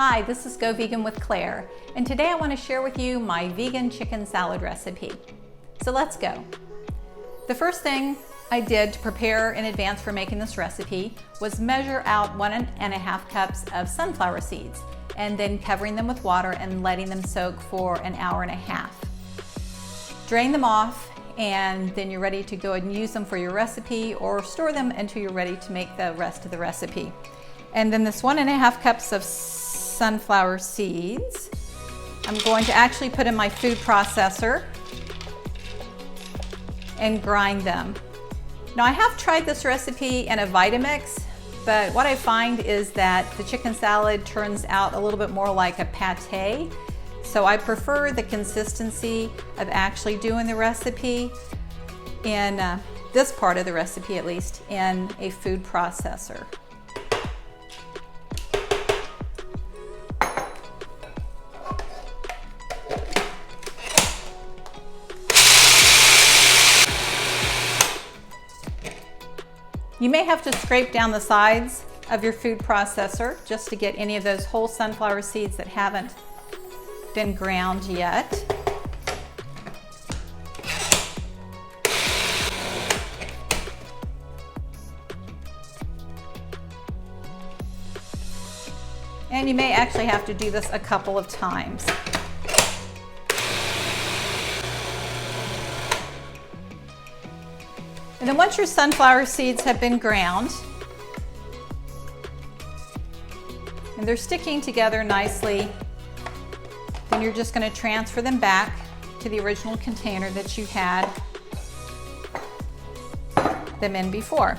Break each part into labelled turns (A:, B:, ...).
A: Hi, this is Go Vegan with Claire, and today I want to share with you my vegan chicken salad recipe. So let's go. The first thing I did to prepare in advance for making this recipe was measure out 1.5 cups of sunflower seeds and then covering them with water and letting them soak for an hour and a half. Drain them off, and then you're ready to go ahead and use them for your recipe or store them until you're ready to make the rest of the recipe. And then this 1.5 cups of sunflower seeds, I'm going to actually put in my food processor and grind them. Now I have tried this recipe in a Vitamix, but what I find is that the chicken salad turns out a little bit more like a pate. So I prefer the consistency of actually doing the recipe in this part of the recipe, at least, in a food processor. You may have to scrape down the sides of your food processor just to get any of those whole sunflower seeds that haven't been ground yet. And you may actually have to do this a couple of times. And then once your sunflower seeds have been ground, and they're sticking together nicely, then you're just going to transfer them back to the original container that you had them in before.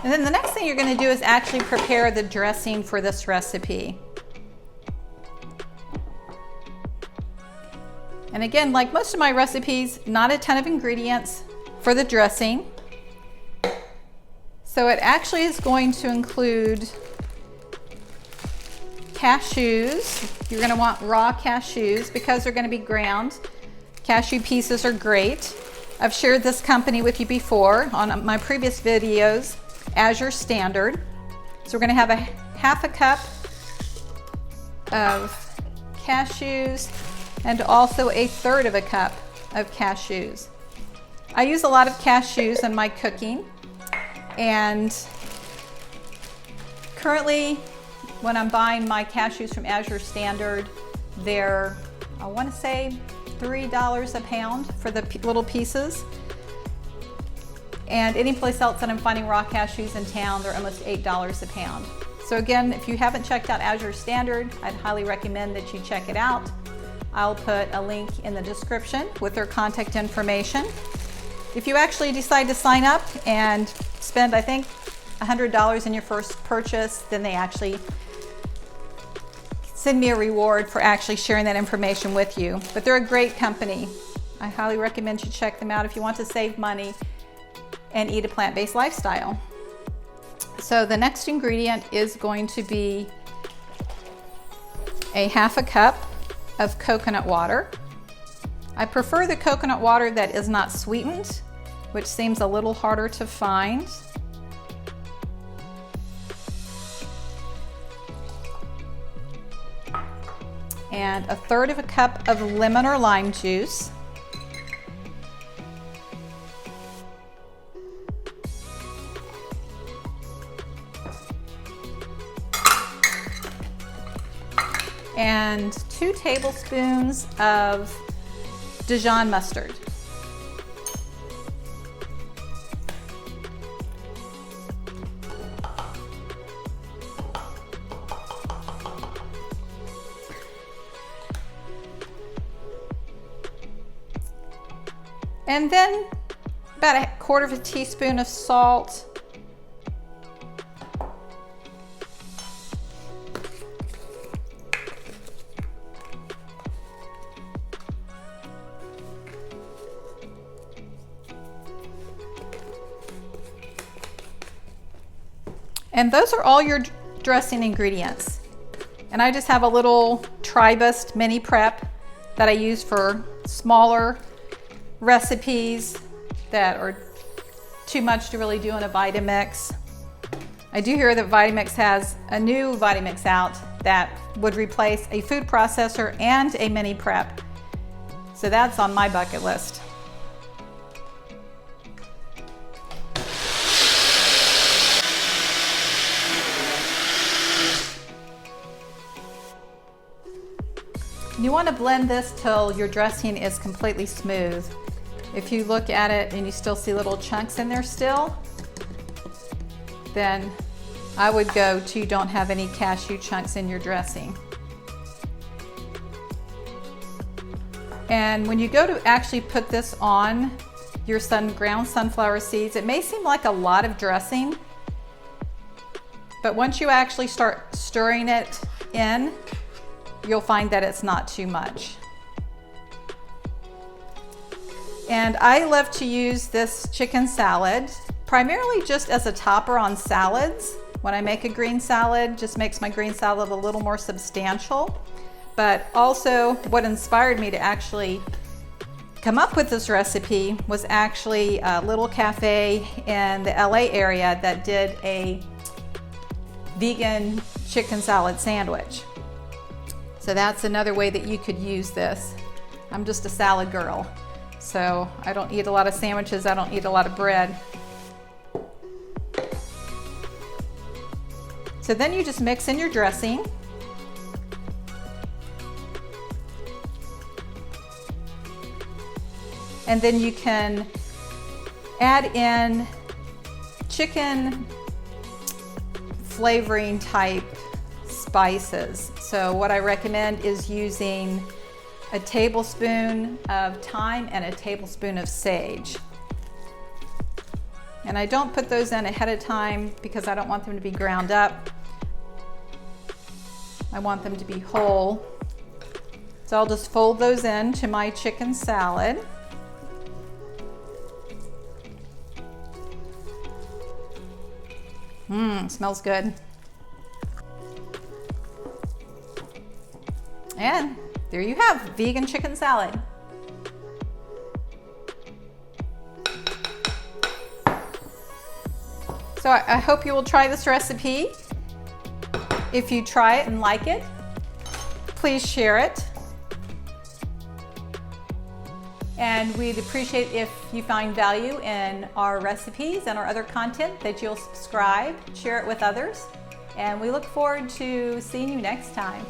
A: And then the next thing you're going to do is actually prepare the dressing for this recipe. And again, like most of my recipes, not a ton of ingredients for the dressing. So it actually is going to include cashews. You're going to want raw cashews because they're going to be ground. Cashew pieces are great. I've shared this company with you before on my previous videos, Azure Standard. So we're going to have half a cup of cashews and also 1/3 cup of cashews. I use a lot of cashews in my cooking, and currently when I'm buying my cashews from Azure Standard, they're, I want to say, $3 a pound for the little pieces. And any place else that I'm finding raw cashews in town, they're almost $8 a pound. So again, if you haven't checked out Azure Standard, I'd highly recommend that you check it out. I'll put a link in the description with their contact information. If you actually decide to sign up and spend, I think, $100 in your first purchase, then they actually send me a reward for actually sharing that information with you. But they're a great company. I highly recommend you check them out if you want to save money and eat a plant-based lifestyle. So the next ingredient is going to be 1/2 cup of coconut water. I prefer the coconut water that is not sweetened, which seems a little harder to find. And 1/3 cup of lemon or lime juice. And 2 tablespoons of Dijon mustard. And then about 1/4 teaspoon of salt. And those are all your dressing ingredients. And I just have a little Tribust mini prep that I use for smaller recipes that are too much to really do in a Vitamix. I do hear that Vitamix has a new Vitamix out that would replace a food processor and a mini prep. So that's on my bucket list. You want to blend this till your dressing is completely smooth. If you look at it and you still see little chunks in there still, then I would go to don't have any cashew chunks in your dressing. And when you go to actually put this on your ground sunflower seeds, it may seem like a lot of dressing, but once you actually start stirring it in, you'll find that it's not too much. And I love to use this chicken salad primarily just as a topper on salads. When I make a green salad, just makes my green salad a little more substantial. But also what inspired me to actually come up with this recipe was actually a little cafe in the LA area that did a vegan chicken salad sandwich. So that's another way that you could use this. I'm just a salad girl, so I don't eat a lot of sandwiches, I don't eat a lot of bread. So then you just mix in your dressing. And then you can add in chicken flavoring type spices. So what I recommend is using a tablespoon of thyme and a tablespoon of sage. And I don't put those in ahead of time because I don't want them to be ground up. I want them to be whole. So I'll just fold those into my chicken salad. Smells good. And there you have vegan chicken salad. So I hope you will try this recipe. If you try it and like it, please share it. And we'd appreciate if you find value in our recipes and our other content, that you'll subscribe, share it with others. And we look forward to seeing you next time.